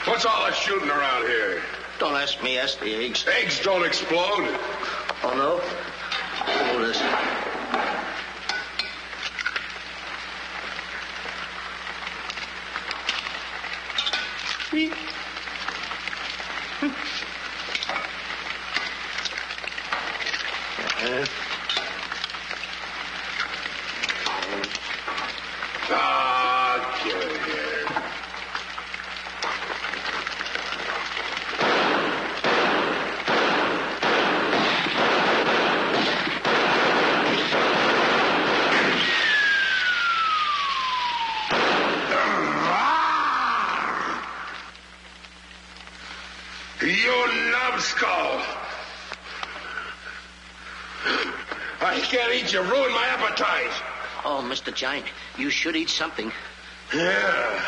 What's all that shooting around here? Don't ask me, ask the eggs. Eggs don't explode. Oh, no? Oh, listen. Get it here. You numbskull! I can't eat you. Ruin my appetite. Oh, Mr. Giant, you should eat something. Yeah.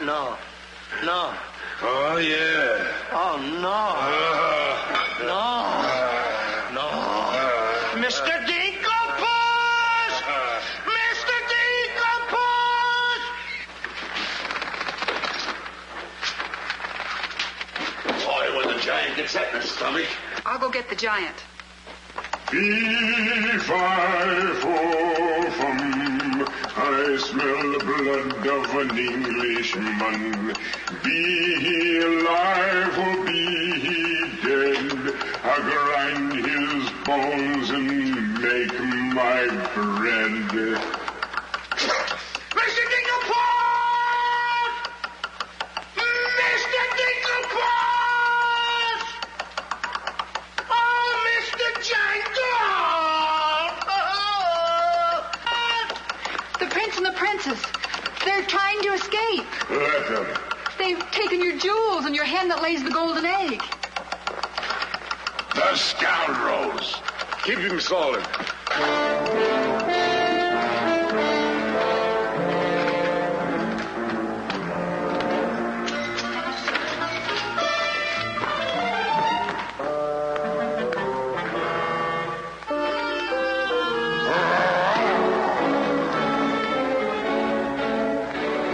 No. No. Oh, yeah. Oh, no. No. Mr. Dinkelpuss! Mr. Dinkelpuss! Boy, when the giant gets that in his stomach. I'll go get the giant. Fee-fi-fo-fum, I smell the blood of an Englishman. Be he alive or be he dead, I grind his bones and make my bread. Mr. Dinkelpuss! Mr. Dinkelpuss! Oh, Mr. Giant! The prince and the princess. They're trying to escape. Let them. They've taken your jewels and your hen that lays the golden egg. The scoundrels. Keep him solid.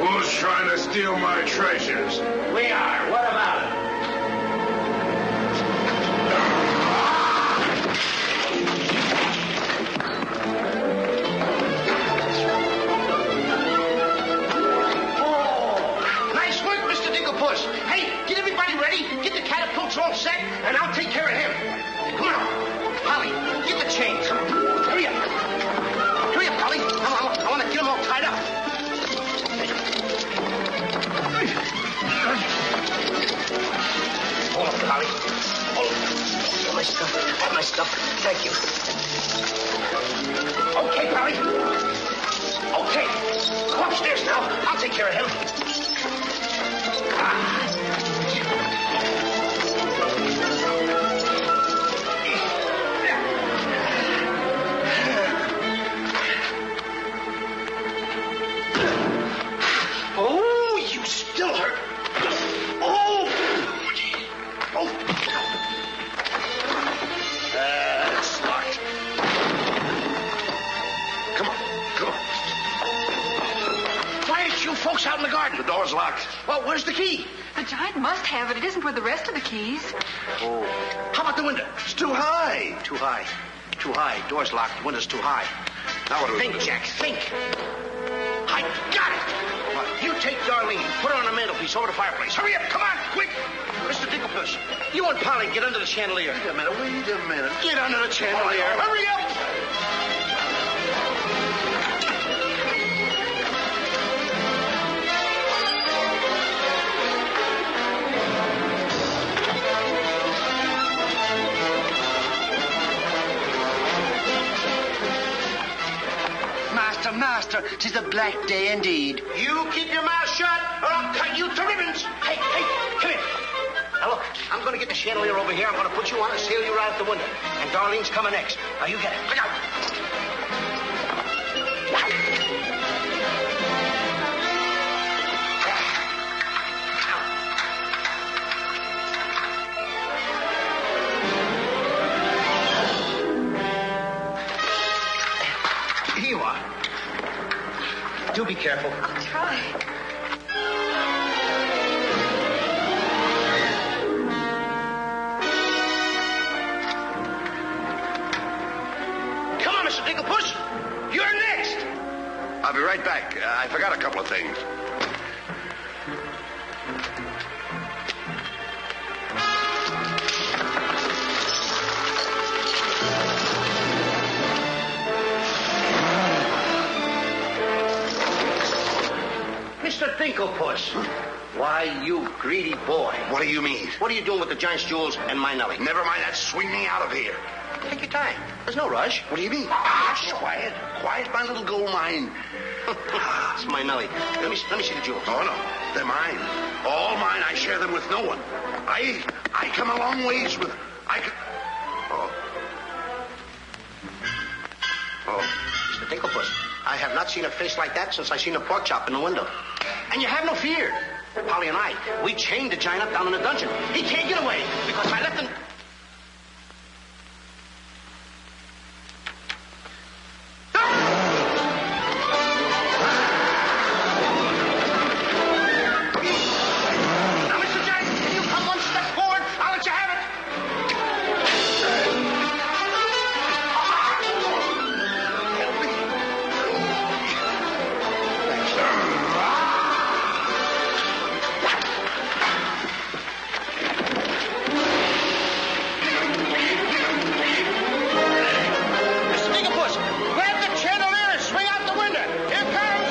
Who's trying to steal my treasures? We are. What about it? Nice work, Mr. Dinkelpuss. Hey, get everybody ready. Get the catapults all set, and I'll take care of him. Come on. Polly, get the chains. Hurry up. Hurry up, Polly. I want to get them all tied up. Hold on, Polly. Hold on. All my stuff. Thank you. Okay, Polly. Okay. Go upstairs now. I'll take care of him. Oh, you still hurt. Oh! Oh! It's locked. Come on. Why aren't you folks out in the garden? The door's locked. Well, where's the key? The giant must have it. It isn't with the rest of the keys. Oh. How about the window? It's too high. Too high. Too high. Door's locked. The window's too high. Now what do we Think, do? Jack. Think. I got it. You take Darlene. Put her on the mantelpiece over the fireplace. Hurry up. Come on. Quick. Mr. Dinkelpuss, you and Polly get under the chandelier. Wait a minute. Get under the chandelier. Hurry up. Master, 'tis a black day indeed. You keep your mouth shut, or I'll cut you to ribbons. Hey, come here. Now look, I'm going to get the chandelier over here. I'm going to put you on and sail you right out the window. And Darlene's coming next. Now you get it. Look out. Here you are. Do be careful. I'll try. Come on, Mr. Dinkelpuss. You're next. I'll be right back. I forgot a couple of things. Mr. Dinklepuss. Why, you greedy boy. What do you mean? What are you doing with the Giant's jewels and my Nellie? Never mind that. Swing me out of here. Take your time. There's no rush. What do you mean? Quiet. Quiet, my little gold mine. It's my Nellie. Let me see the jewels. Oh, no. They're mine. All mine. I share them with no one. I come a long ways with... Oh, Mr. Dinklepuss, I have not seen a face like that since I seen a pork chop in the window. And you have no fear. Polly and I, we chained the giant up down in the dungeon. He can't get away because I left him... Now, Mr. Giant, if you come one step forward, I'll let you have it. Mr. Dinklepuss, grab the chandelier and swing out the window. Here it comes.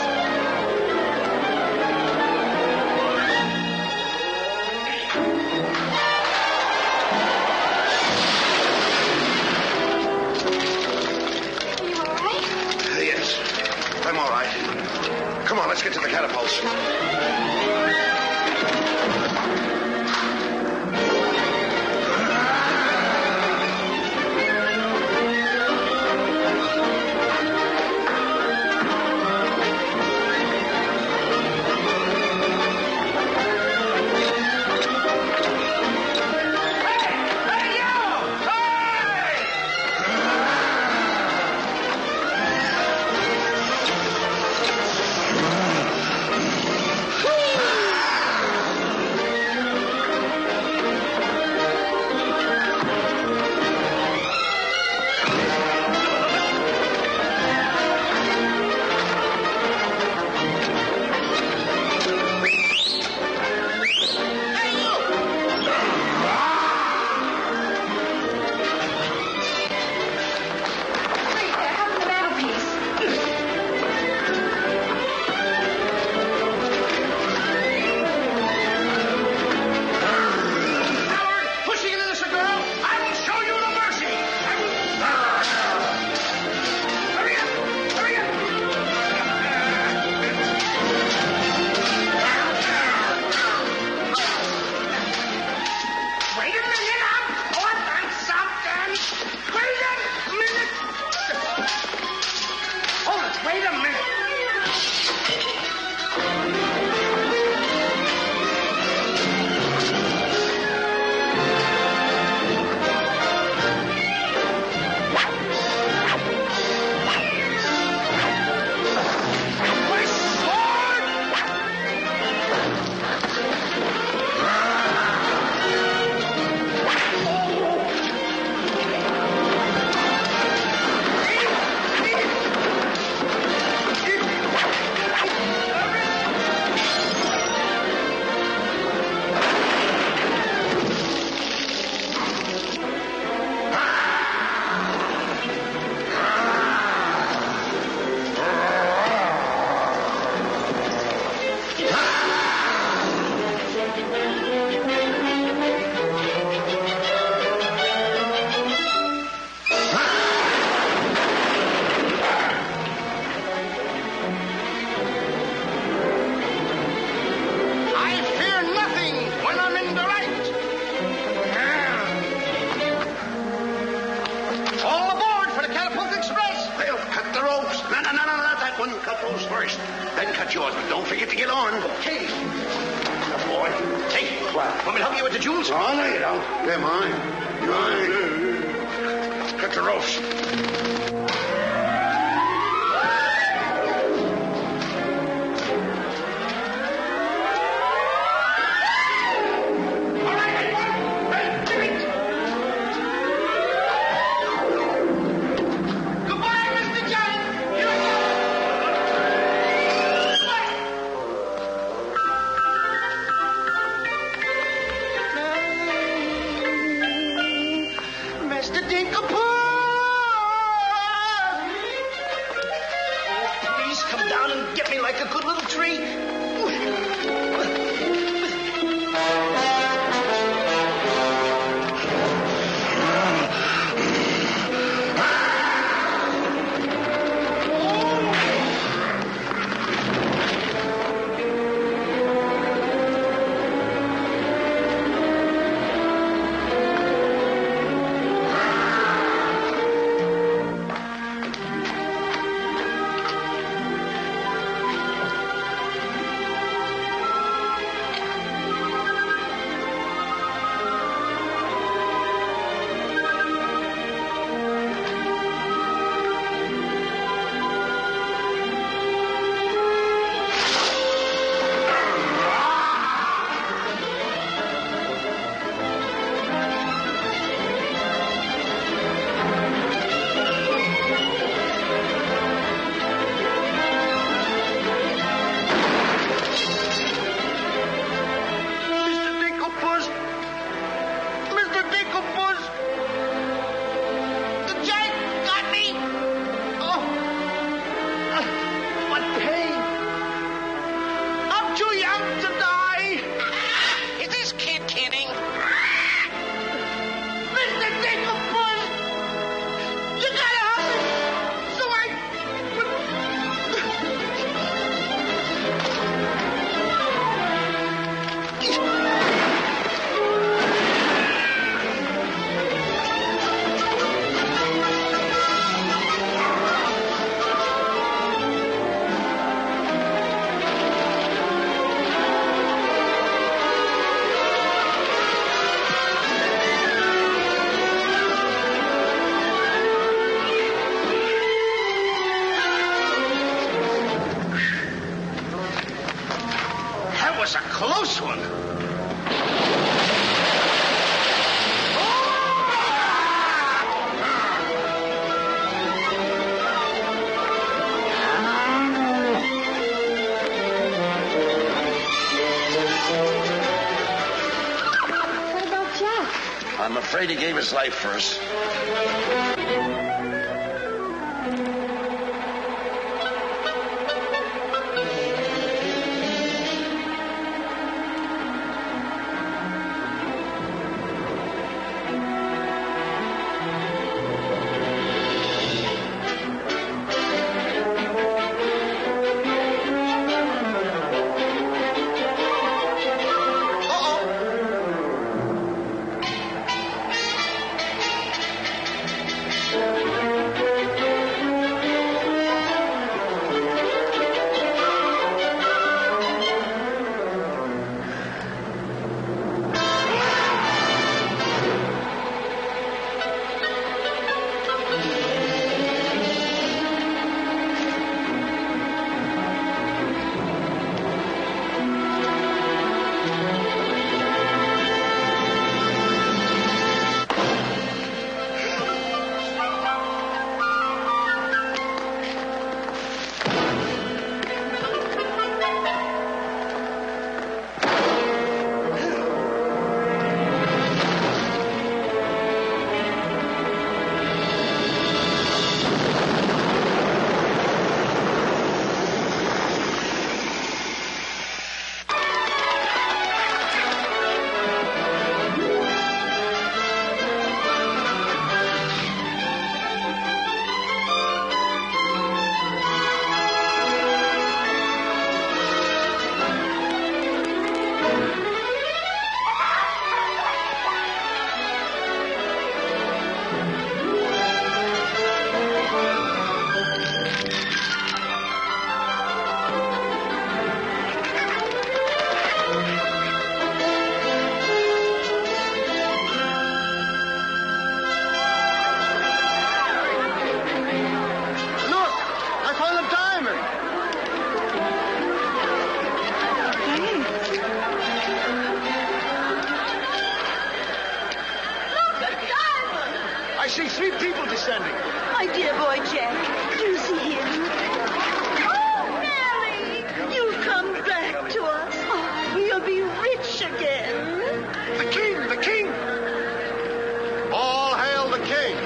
Yes. I'm all right. Come on, let's get to the catapults. Pushing an innocent girl, I will show you no mercy. Hurry up! Hurry up! Wait a minute, I'm caught on something. Wait a minute. Hold it, wait a minute. I fear nothing when I'm in the right. All aboard for the Catapult Express. Well, cut the ropes. No, not that one. Cut those first. Then cut yours, but don't forget to get on. Okay. Good boy. Hey, want me to help you with the jewels? Oh, no, you don't. They're mine. Mine. Cut the ropes. Goodbye, Mr. Giant. Here I was a close one. What about Jack? I'm afraid he gave his life first. I see 3 people descending. My dear boy Jack, do you see him? Oh, Nellie! You'll come back to us. Oh, you'll be rich again. The king! The king! All hail the king!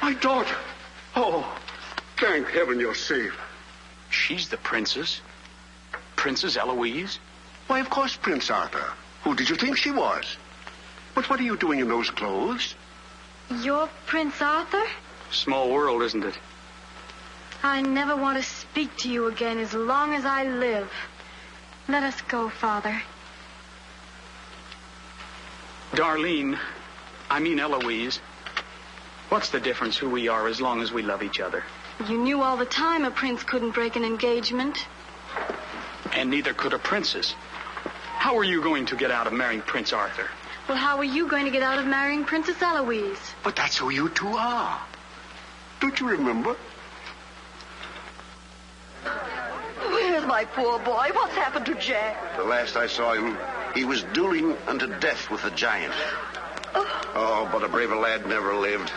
My daughter. Oh, thank heaven you're safe. She's the princess. Princess Eloise? Why, of course, Prince Arthur. Who did you think she was? But what are you doing in those clothes? You're Prince Arthur? Small world, isn't it? I never want to speak to you again as long as I live. Let us go, Father. Darlene, I mean Eloise. What's the difference who we are as long as we love each other? You knew all the time a prince couldn't break an engagement. And neither could a princess. How are you going to get out of marrying Prince Arthur? Well, how are you going to get out of marrying Princess Eloise? But that's who you two are. Don't you remember? Where's my poor boy? What's happened to Jack? The last I saw him, he was dueling unto death with a giant. Oh, but a braver lad never lived.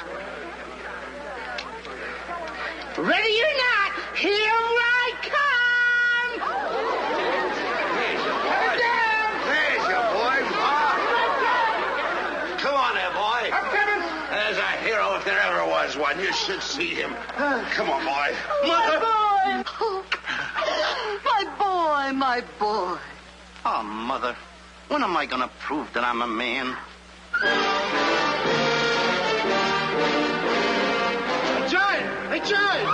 Ready or not, here I come! There's your boy. Come on there, boy. I'm coming. There's a hero if there ever was one. You should see him. Come on, boy. My boy! Oh, my boy, my boy. Oh, Mother, when am I going to prove that I'm a man? A giant! A giant!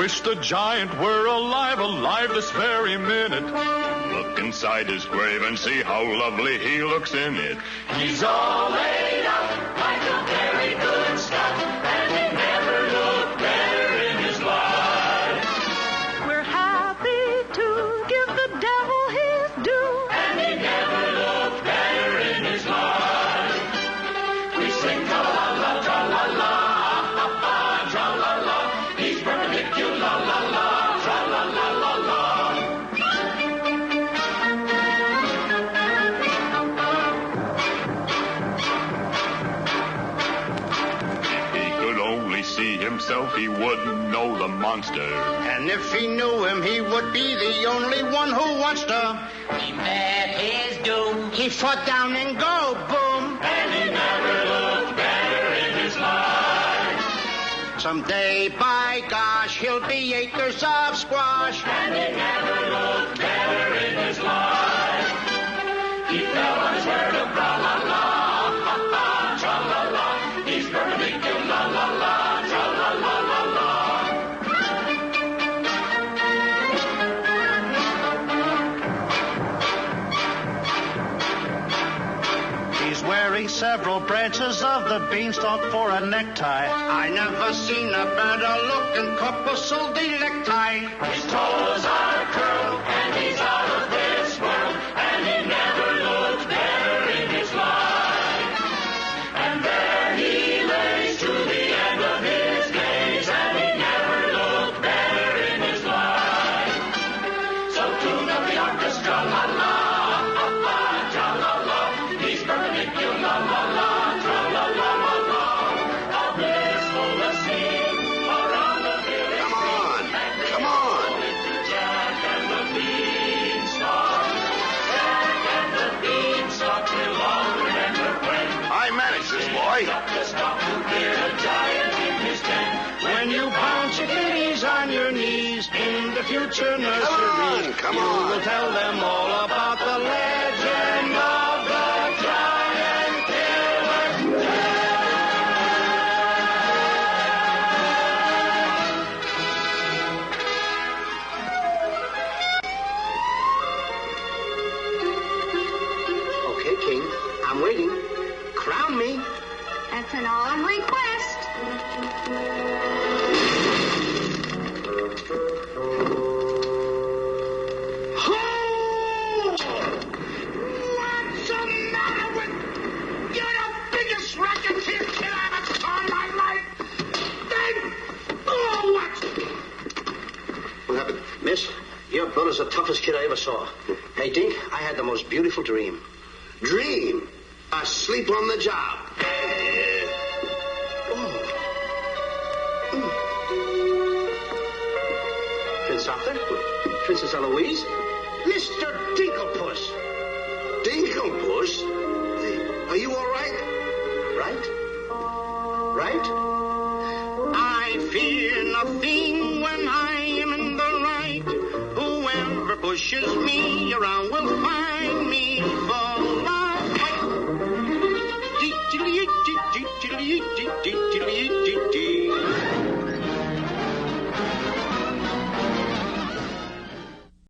wish the giant were alive this very minute. Look inside his grave and see how lovely he looks in it. He's all laid out like a very good Scot, and he never looked better in his life. We're happy to give the devil his due, and he never looked better in his life. We sing tra-la-la, tra-la-la, tra-la-la. He's perpendicular, la-la-la, tra-la-la-la-la. See himself, he wouldn't know the monster. And if he knew him, he would be the only one who wants to. He met his doom. He fought down and go boom. And he never looked better in his life. Someday, by gosh, he'll be acres of squash. And he never looked better in his life. He fell on his word of tra-la-la, tra-la-la. He's perpendicular, la-la-la. Wearing several branches of the beanstalk for a necktie. I never seen a better looking corpuscle necktie. His toes are curled and he's out of this world, and he never looked better in his life. And there he lays to the end of his days, and he never looked better in his life. So tune up the orchestra, la la. When you bounce your kiddies on your knees in the future nursery, come you on. will tell them all about the legend of the giant killer. Okay, King, I'm waiting. Crown me. That's an odd request. What's the matter with... You're the biggest racketeer kid I ever saw in my life. What? What happened? Miss, your brother's the toughest kid I ever saw. Hey, Dink, I had the most beautiful dream. Dream? Asleep on the job. Prince Arthur? Princess Eloise? Mr. Dinklepuss. Dinklepuss? Are you all right? Right? Right? I fear nothing when I am in the right. Whoever pushes me around will find